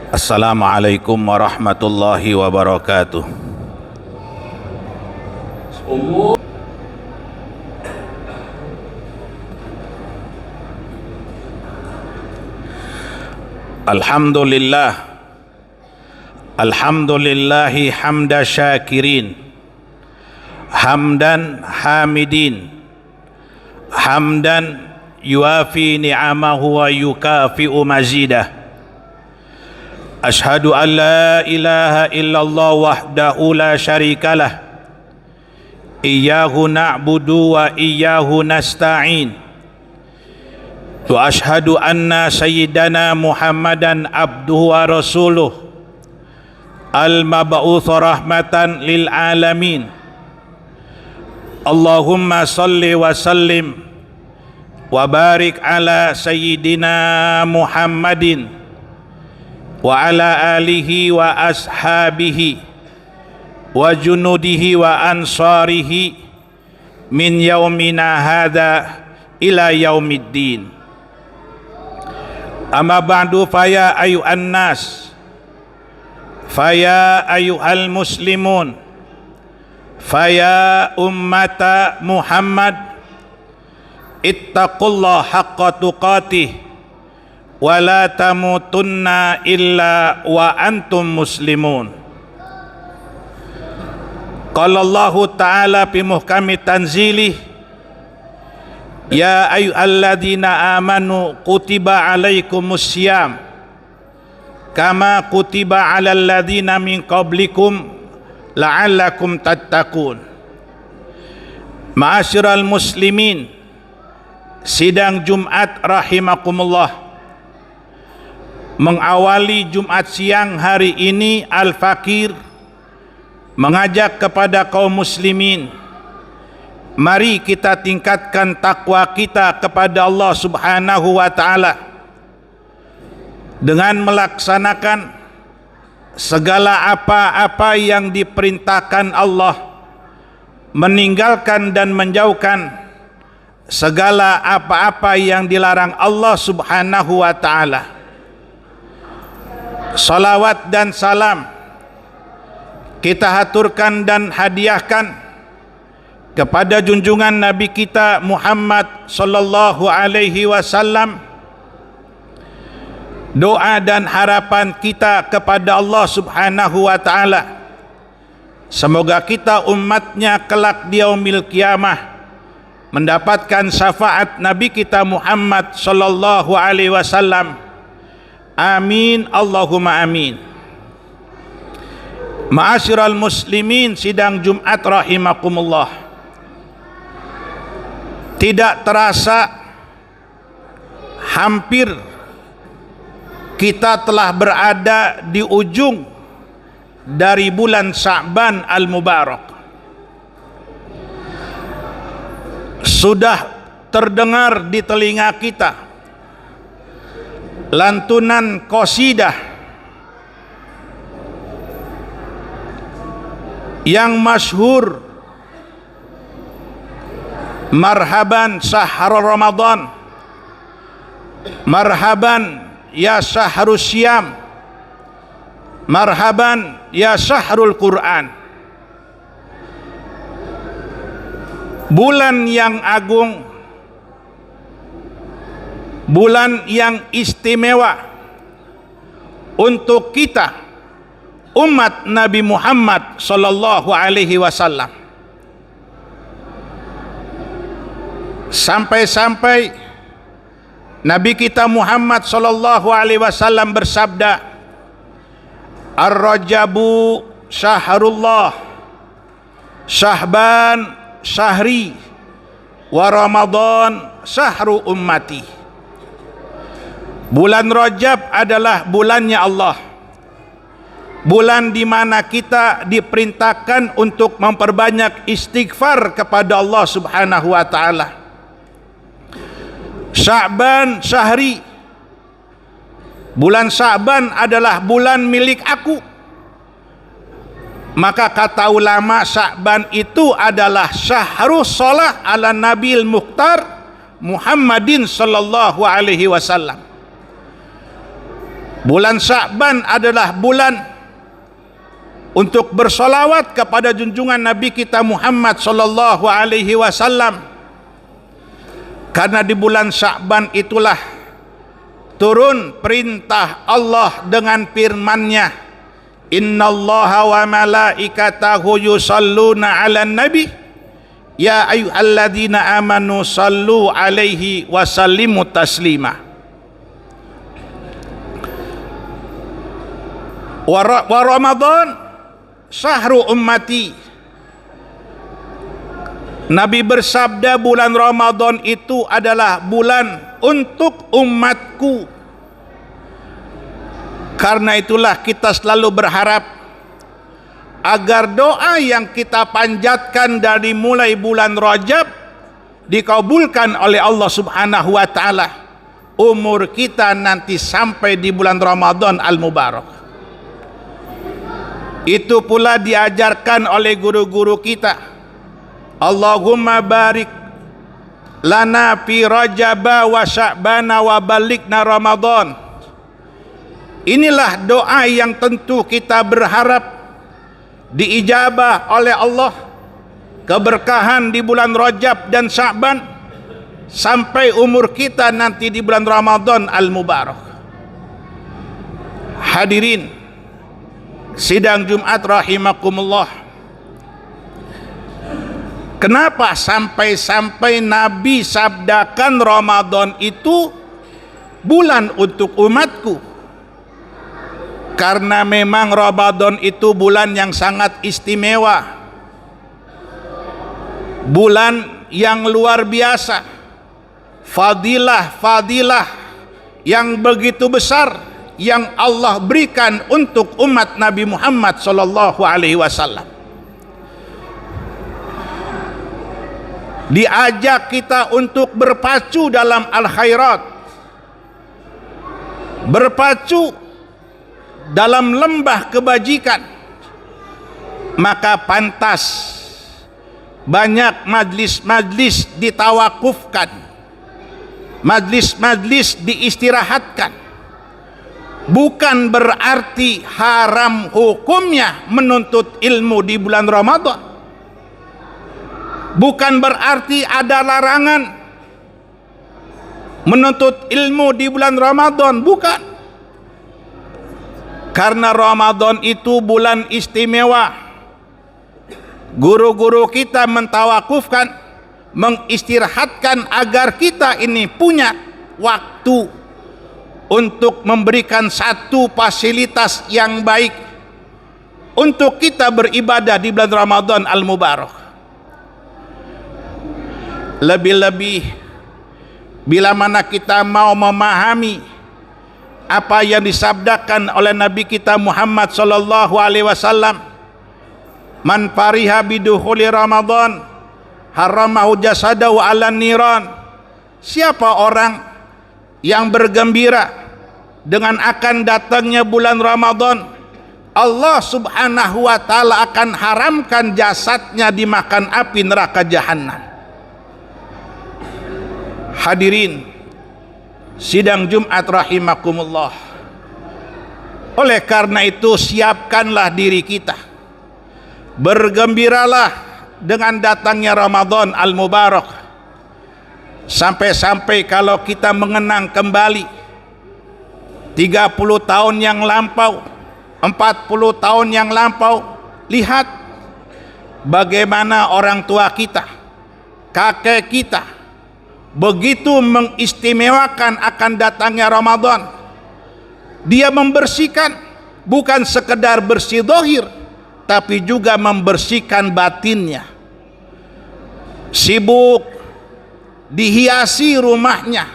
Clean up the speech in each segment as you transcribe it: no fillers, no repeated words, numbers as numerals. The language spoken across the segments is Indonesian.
Assalamualaikum warahmatullahi wabarakatuh. Alhamdulillah, alhamdulillahi hamda syakirin, hamdan hamidin, hamdan yuafi ni'amahu wa yukafi'u mazidah. Ashhadu an la ilaha illallah wahdahu la syarikalah, iyyahu na'budu wa iyyahu nasta'in, wa ashhadu anna sayyidana Muhammadan abduhu wa rasuluh al-mab'uts rahmatan lil alamin. Allahumma salli wa sallim wa barik ala sayyidina Muhammadin wa ala alihi wa ashabihi wa junudihi wa ansarihi min yaumina hadha ila yaumiddin. Amma ba'du, faya ayyuhan nas, faya ayyuhal muslimun, faya ummata Muhammad, ittaqullaha haqqa tuqatih wa la tamutunna illa wa antum muslimun. Qala Allah Ta'ala fi muhkami tanzilih, ya ayyuhalladzina amanu kutiba alaikumus syiyam kama kutiba alal ladzina min qablikum la'allakum tattaqun. Ma'asyiral muslimin, sidang Jumat rahimakumullah. Mengawali Jumat siang hari ini, Al-Fakir mengajak kepada kaum muslimin, mari kita tingkatkan takwa kita kepada Allah Subhanahu wa ta'ala dengan melaksanakan segala apa-apa yang diperintahkan Allah, meninggalkan dan menjauhkan segala apa-apa yang dilarang Allah Subhanahu wa ta'ala. Salawat dan salam kita haturkan dan hadiahkan kepada junjungan Nabi kita Muhammad sallallahu alaihi wasallam. Doa dan harapan kita kepada Allah Subhanahu wa taala, semoga kita umatnya kelak di yaumil qiyamah mendapatkan syafaat Nabi kita Muhammad sallallahu alaihi wasallam. Amin, Allahumma amin. Ma'asyiral muslimin, sidang Jumat rahimakumullah. Tidak terasa hampir kita telah berada di ujung dari bulan Sya'ban al-Mubarak. Sudah terdengar di telinga kita lantunan qasidah yang masyhur, marhaban syahrul Ramadan, marhaban ya syahrus syiyam, marhaban ya syahrul Quran. Bulan yang agung, bulan yang istimewa untuk kita umat Nabi Muhammad sallallahu alaihi wasallam. Sampai-sampai Nabi kita Muhammad sallallahu alaihi wasallam bersabda, Ar-Rajabu syahrullah, Syahban syahri, wa Ramadan syahru ummati. Bulan Rajab adalah bulannya Allah, bulan di mana kita diperintahkan untuk memperbanyak istighfar kepada Allah Subhanahu wa taala. Sya'ban syahri, bulan Sya'ban adalah bulan milik aku. Maka kata ulama, Sya'ban itu adalah syahrus shalah ala Nabil Mukhtar Muhammadin sallallahu alaihi wasallam. Bulan Sya'ban adalah bulan untuk bersolawat kepada junjungan Nabi kita Muhammad sallallahu alaihi wasallam. Karena di bulan Sya'ban itulah turun perintah Allah dengan firman-Nya, innallaha wa malaikatahu yusalluna 'alan nabi ya ayyuhalladzina amanu sallu 'alaihi wa sallimu taslima. Wa Ramadan syahru ummati. Nabi bersabda bulan Ramadan itu adalah bulan untuk umatku. Karena itulah kita selalu berharap agar doa yang kita panjatkan dari mulai bulan Rajab dikabulkan oleh Allah Subhanahu wa taala. Umur kita nanti sampai di bulan Ramadan al-Mubarak. Itu pula diajarkan oleh guru-guru kita. Allahumma barik lana fi Rajaba wa Sya'bana wa balikna Ramadan. Inilah doa yang tentu kita berharap diijabah oleh Allah, keberkahan di bulan Rajab dan Sya'ban sampai umur kita nanti di bulan Ramadan al-Mubarak. Hadirin sidang Jumat rahimakumullah. Kenapa sampai-sampai Nabi sabdakan Ramadan itu bulan untuk umatku? Karena memang Ramadan itu bulan yang sangat istimewa, bulan yang luar biasa, fadilah yang begitu besar yang Allah berikan untuk umat Nabi Muhammad sallallahu alaihi wasallam. Diajak kita untuk berpacu dalam al-khairat, berpacu dalam lembah kebajikan. Maka pantas banyak majlis-majlis ditawakufkan, majlis-majlis diistirahatkan. Bukan berarti haram hukumnya menuntut ilmu di bulan Ramadan. Bukan berarti ada larangan menuntut ilmu di bulan Ramadan, bukan. Karena Ramadan itu bulan istimewa. Guru-guru kita mentawakufkan, mengistirahatkan agar kita ini punya waktu untuk memberikan satu fasilitas yang baik untuk kita beribadah di bulan Ramadan al-Mubarak. Lebih-lebih bila mana kita mau memahami apa yang disabdakan oleh Nabi kita Muhammad sallallahu alaihi wasallam, man fariha bidukhuli Ramadan haramahu jasadahu 'alan niran. Siapa orang yang bergembira dengan akan datangnya bulan Ramadan, Allah Subhanahu wa taala akan haramkan jasadnya dimakan api neraka jahanam. Hadirin sidang Jumat rahimakumullah. Oleh karena itu siapkanlah diri kita, bergembiralah dengan datangnya Ramadan al-Mubarak. Sampai-sampai kalau kita mengenang kembali 30 tahun yang lampau, 40 tahun yang lampau, lihat bagaimana orang tua kita, kakek kita begitu mengistimewakan akan datangnya Ramadan. Dia membersihkan, bukan sekedar bersih zahir, tapi juga membersihkan batinnya. Sibuk dihiasi rumahnya,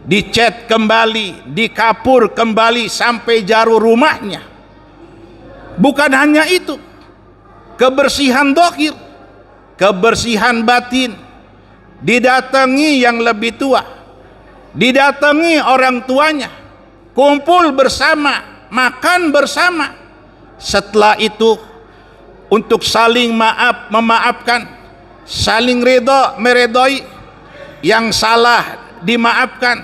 dicat kembali, dikapur kembali sampai jarum rumahnya. Bukan hanya itu, kebersihan zahir, kebersihan batin. Didatangi yang lebih tua, didatangi orang tuanya, kumpul bersama, makan bersama. Setelah itu untuk saling memaafkan, saling ridha meridhai, yang salah dimaafkan,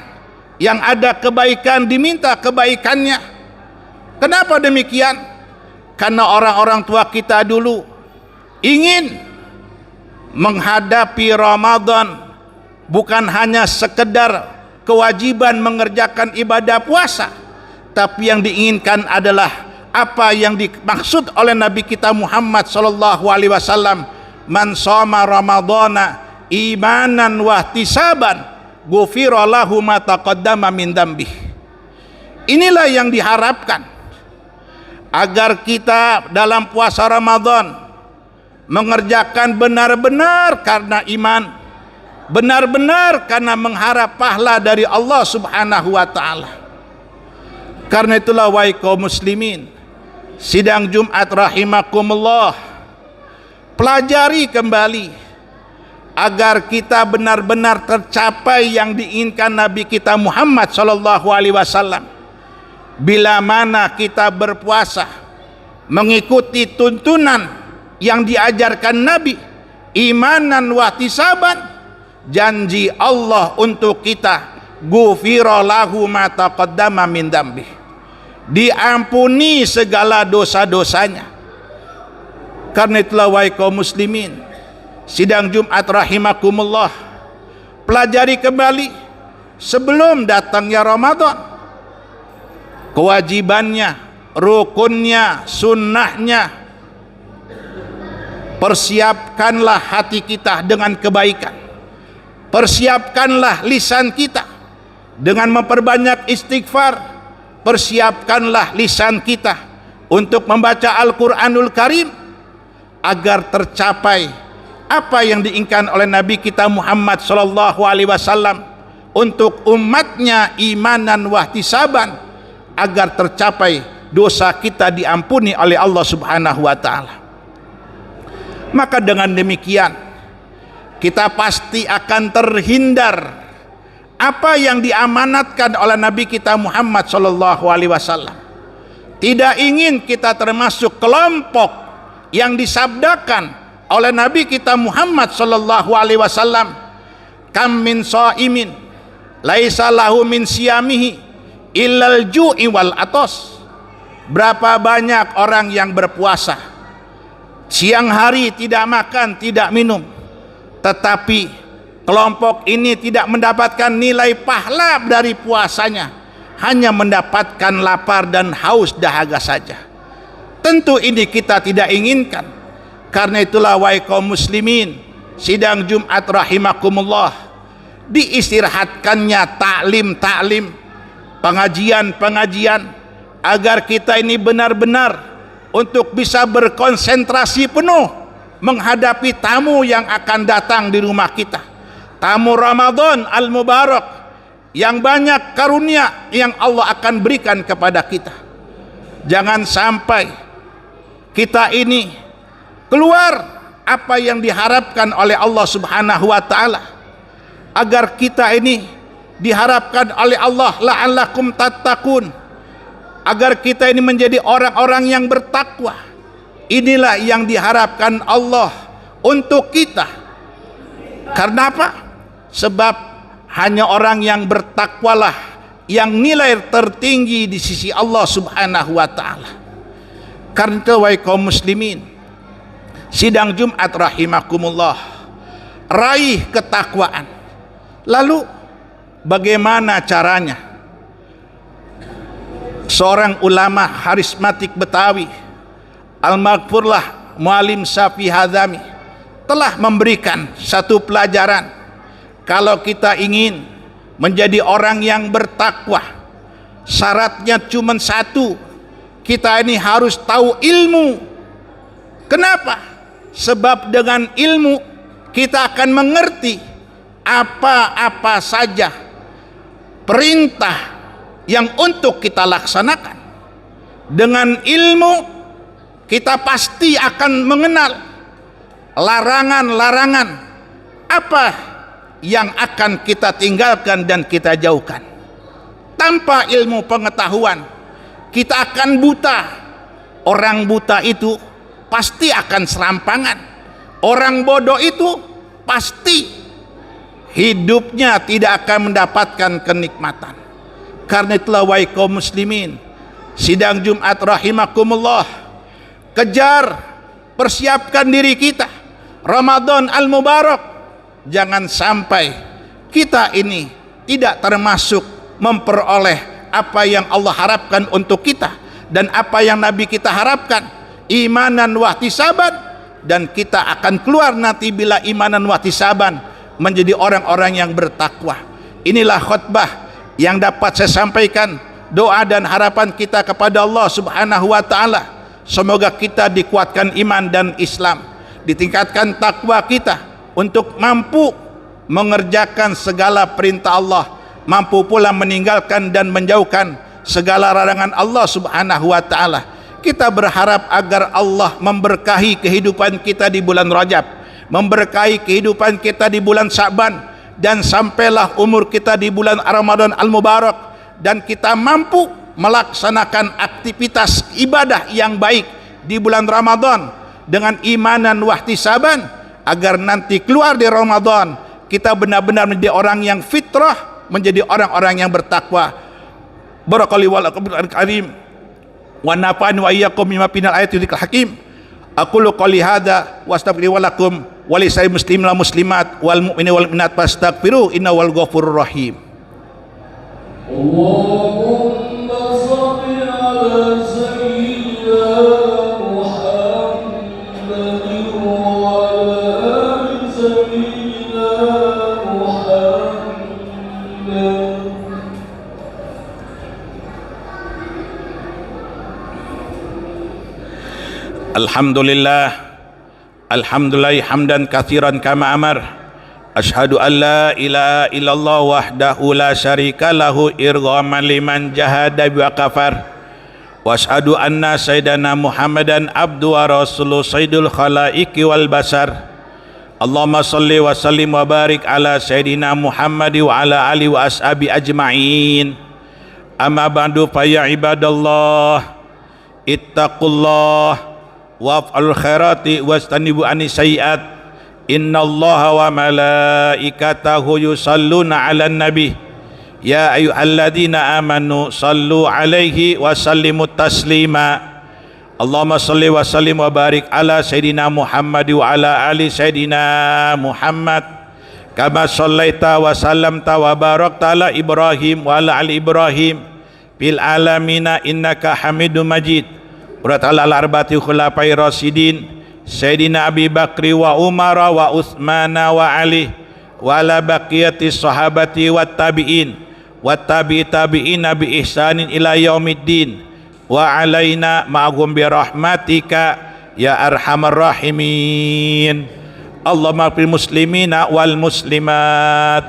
yang ada kebaikan diminta kebaikannya. Kenapa demikian? Karena orang-orang tua kita dulu ingin menghadapi Ramadan bukan hanya sekedar kewajiban mengerjakan ibadah puasa, tapi yang diinginkan adalah apa yang dimaksud oleh Nabi kita Muhammad sallallahu alaihi wasallam, man shoma ramadhana imanan wa ihtisaban ghufira lahu ma taqaddama min dzambih. Inilah yang diharapkan, agar kita dalam puasa Ramadan mengerjakan benar-benar karena iman, benar-benar karena mengharap pahala dari Allah Subhanahu wa taala. Karena itulah wahai kaum muslimin, sidang Jumat rahimakumullah, pelajari kembali agar kita benar-benar tercapai yang diinginkan Nabi kita Muhammad sallallahu alaihi wasallam. Bila mana kita berpuasa mengikuti tuntunan yang diajarkan Nabi, imanan wa ihtisaban, janji Allah untuk kita, ghufira lahu ma taqaddama min dzambih, diampuni segala dosa-dosanya. Karena itulah wahai kaum muslimin, sidang Jumat rahimakumullah, pelajari kembali sebelum datangnya Ramadan, kewajibannya, rukunnya, sunnahnya. Persiapkanlah hati kita dengan kebaikan, persiapkanlah lisan kita dengan memperbanyak istighfar, persiapkanlah lisan kita untuk membaca Al-Quranul Karim, agar tercapai apa yang diinginkan oleh Nabi kita Muhammad sallallahu alaihi wasallam untuk umatnya, imanan wa ihtisaban, agar tercapai dosa kita diampuni oleh Allah Subhanahu wa taala. Maka dengan demikian kita pasti akan terhindar apa yang diamanatkan oleh Nabi kita Muhammad sallallahu alaihi wasallam. Tidak ingin kita termasuk kelompok yang disabdakan oleh Nabi kita Muhammad sallallahu alaihi wasallam, kam min shaimin laisa lahu min siyamihi illal ju'i wal atos. Berapa banyak orang yang berpuasa, siang hari tidak makan, tidak minum, tetapi kelompok ini tidak mendapatkan nilai pahala dari puasanya, hanya mendapatkan lapar dan haus dahaga saja. Tentu ini kita tidak inginkan. Karena itulah wahai kaum muslimin, sidang Jumat rahimakumullah, diistirahatkannya taklim-taklim, pengajian-pengajian, agar kita ini benar-benar untuk bisa berkonsentrasi penuh menghadapi tamu yang akan datang di rumah kita, tamu Ramadan al-Mubarak, yang banyak karunia yang Allah akan berikan kepada kita. Jangan sampai kita ini keluar apa yang diharapkan oleh Allah Subhanahu wa taala, agar kita ini diharapkan oleh Allah la'allakum tattaqun, agar kita ini menjadi orang-orang yang bertakwa. Inilah yang diharapkan Allah untuk kita. Karena apa? Sebab hanya orang yang bertakwalah yang nilai tertinggi di sisi Allah Subhanahu wa taala. Karena itu wahai kaum muslimin, sidang Jumat rahimakumullah, raih ketakwaan. Lalu bagaimana caranya? Seorang ulama harismatik Betawi, Al-Maghfurlah Muallim Syafi Hazami, telah memberikan satu pelajaran. Kalau kita ingin menjadi orang yang bertakwa, syaratnya cuma satu, kita ini harus tahu ilmu. Kenapa? Sebab dengan ilmu kita akan mengerti apa-apa saja perintah yang untuk kita laksanakan. Dengan ilmu kita pasti akan mengenal larangan-larangan apa yang akan kita tinggalkan dan kita jauhkan. Tanpa ilmu pengetahuan kita akan buta. Orang buta itu pasti akan serampangan. Orang bodoh itu pasti hidupnya tidak akan mendapatkan kenikmatan. karena itulah wahai kaum muslimin, sidang Jumat rahimakumullah, kejar, persiapkan diri kita Ramadan al-Mubarak. Jangan sampai kita ini tidak termasuk memperoleh apa yang Allah harapkan untuk kita dan apa yang Nabi kita harapkan, imanan wahtisaban, dan kita akan keluar nanti bila imanan wahtisaban menjadi orang-orang yang bertakwa. Inilah khutbah yang dapat saya sampaikan, doa dan harapan kita kepada Allah Subhanahu wa taala. Semoga kita dikuatkan iman dan Islam, ditingkatkan takwa kita untuk mampu mengerjakan segala perintah Allah, mampu pula meninggalkan dan menjauhkan segala larangan Allah Subhanahu wa taala. Kita berharap agar Allah memberkahi kehidupan kita di bulan Rajab, memberkahi kehidupan kita di bulan Sya'ban, dan sampailah umur kita di bulan Ramadan al-Mubarak, dan kita mampu melaksanakan aktivitas ibadah yang baik di bulan Ramadan dengan imanan wahtisaban, agar nanti keluar di Ramadan kita benar-benar menjadi orang yang fitrah, menjadi orang-orang yang bertakwa. Barakallahu wa lakum bil karim wa nafa'ani wa iyyakum mimma final ayatil hakim. Aqulu qouli hadza wa astaghfiru wa lakum wa lisa'il muslimin wal muslimat wal mu'minin wal mu'minat fastaghfiru innahu wal ghafurur rahim. Allahumma shalli ala sayyidina Muhammadin wa ala ali sayyidina Muhammad. Alhamdulillah, alhamdulillah hamdan katsiran kama amar. Asyhadu an la ilaha illallah wahdahu la syarika lahu irghaman liman jahada wa kafar. Wa asyhadu anna sayyidana Muhammadan abdu wa rasuluh sayyidul khalaiqi wal basar. Allahumma salli wa sallim wa barik ala sayyidina Muhammad wa ala alihi wa ashabi ajma'in. Amma ba'du fa ya ibadallah, ittaqullah waf'alul khairati wastanibu anis sayyiat. Innallaha wa malaikatahu yusalluna 'alan nabi ya ayyuhalladzina amanu sallu 'alaihi wa sallimu taslima. Allahumma shalli wa sallim wa barik ala sayyidina Muhammad wa ala ali sayyidina Muhammad kama shallaita wa sallamta wa barakta ala Ibrahim wa ala ali Ibrahim fil alamina innaka Hamidum Majid. Urat ala al-arba'ati khulafai rasyidin Sayyidina Abi Bakri wa Umar wa Utsmana wa Ali wa ala baqiyati sahabati wa tabi'in wa tabi'ina bi ihsanin ila yaumiddin wa alaina ma'hum bi rahmatika ya arhamar rahimin. Allahumma fil muslimina wal muslimat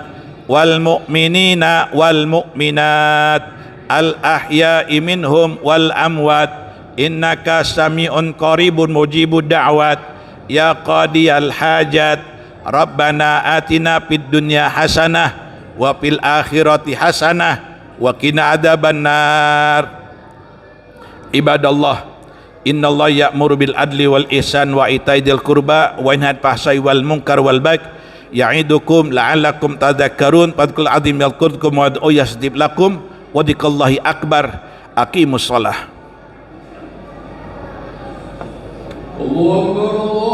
wal mu'minina wal mu'minat al ahya'i minhum wal amwat innaka sami'un qaribun mujibud da'wat ya qadiyal hajat. Rabbana atina fid dunya hasanah wa fil akhirati hasanah wa qina adzabannar. Ibadallah, innallaha ya'muru bil adli wal ihsan wa ita'i dzil qurba wa yanha 'anil fahsya'i wal munkar wal baghi ya'idukum la'allakum tadhakkarun. Fadhkurul azim yadhkurkum wa ud'u yastajib lakum wa dzikrullahi akbar. Aqimus shalah. Allah